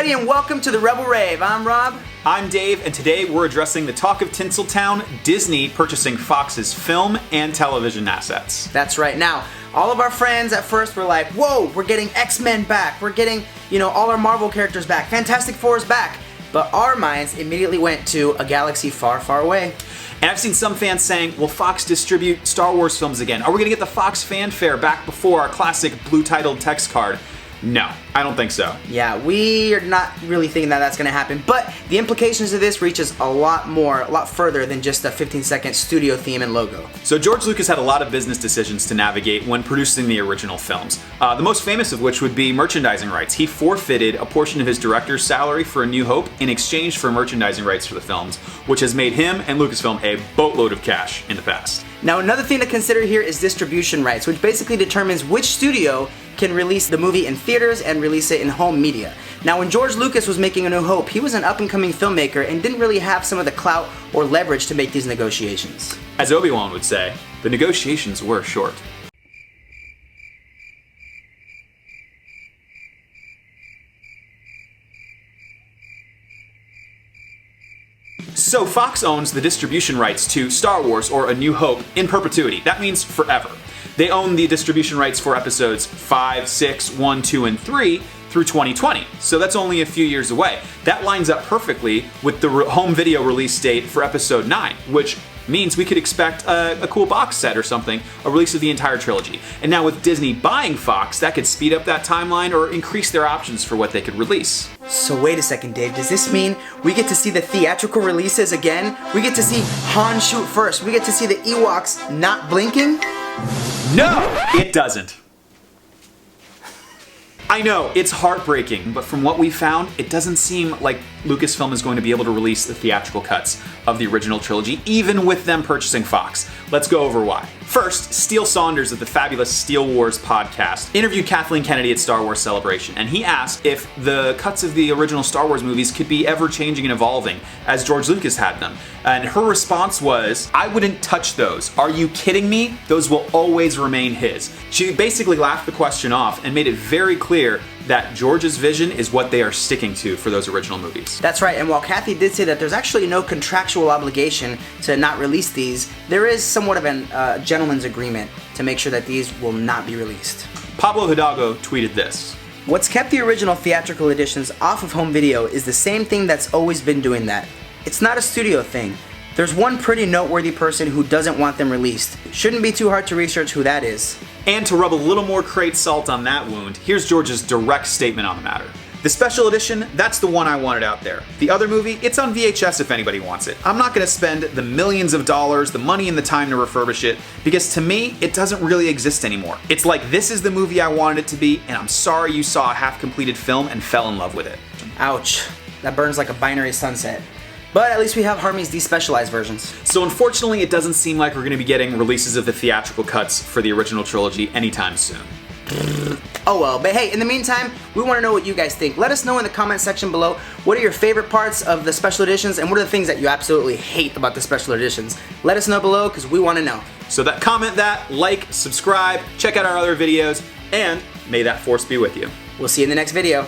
everybody, and welcome to the Rebel Rave. I'm Rob. I'm Dave, and today we're addressing the talk of Tinseltown, Disney purchasing Fox's film and television assets. That's right. Now, all of our friends at first were like, whoa, we're getting X-Men back. We're getting, all our Marvel characters back. Fantastic Four is back. But our minds immediately went to a galaxy far, far away. And I've seen some fans saying, will Fox distribute Star Wars films again? Are we going to get the Fox fanfare back before our classic blue-titled text card? No, I don't think so. Yeah, we are not really thinking that that's going to happen, but the implications of this reaches a lot further than just a 15-second studio theme and logo. So George Lucas had a lot of business decisions to navigate when producing the original films. The most famous of which would be merchandising rights. He forfeited a portion of his director's salary for A New Hope in exchange for merchandising rights for the films, which has made him and Lucasfilm a boatload of cash in the past. Now, another thing to consider here is distribution rights, which basically determines which studio can release the movie in theaters and release it in home media. Now, when George Lucas was making A New Hope, he was an up-and-coming filmmaker and didn't really have some of the clout or leverage to make these negotiations. As Obi-Wan would say, the negotiations were short. So Fox owns the distribution rights to Star Wars or A New Hope in perpetuity. That means forever. They own the distribution rights for episodes 5, 6, 1, 2, and 3 through 2020. So that's only a few years away. That lines up perfectly with the home video release date for episode 9, which means we could expect a cool box set or something, a release of the entire trilogy. And now with Disney buying Fox, that could speed up that timeline or increase their options for what they could release. So wait a second, Dave, does this mean we get to see the theatrical releases again? We get to see Han shoot first, we get to see the Ewoks not blinking? No, it doesn't. I know, it's heartbreaking, but from what we found, it doesn't seem like Lucasfilm is going to be able to release the theatrical cuts of the original trilogy, even with them purchasing Fox. Let's go over why. First, Steele Saunders of the fabulous Steele Wars podcast interviewed Kathleen Kennedy at Star Wars Celebration, and he asked if the cuts of the original Star Wars movies could be ever-changing and evolving, as George Lucas had them. And her response was, I wouldn't touch those. Are you kidding me? Those will always remain his. She basically laughed the question off and made it very clear that George's vision is what they are sticking to for those original movies. That's right, and while Kathy did say that there's actually no contractual obligation to not release these, there is somewhat of a gentleman's agreement to make sure that these will not be released. Pablo Hidalgo tweeted this. What's kept the original theatrical editions off of home video is the same thing that's always been doing that. It's not a studio thing. There's one pretty noteworthy person who doesn't want them released. Shouldn't be too hard to research who that is. And to rub a little more crate salt on that wound, here's George's direct statement on the matter. The special edition, that's the one I wanted out there. The other movie, it's on VHS if anybody wants it. I'm not going to spend the millions of dollars, the money and the time to refurbish it, because to me, it doesn't really exist anymore. It's like this is the movie I wanted it to be, and I'm sorry you saw a half-completed film and fell in love with it. Ouch. That burns like a binary sunset. But at least we have Harmy's despecialized versions. So unfortunately, it doesn't seem like we're going to be getting releases of the theatrical cuts for the original trilogy anytime soon. Oh well, but hey, in the meantime, we want to know what you guys think. Let us know in the comment section below what are your favorite parts of the special editions and what are the things that you absolutely hate about the special editions. Let us know below because we want to know. So comment that, like, subscribe, check out our other videos, and may that force be with you. We'll see you in the next video.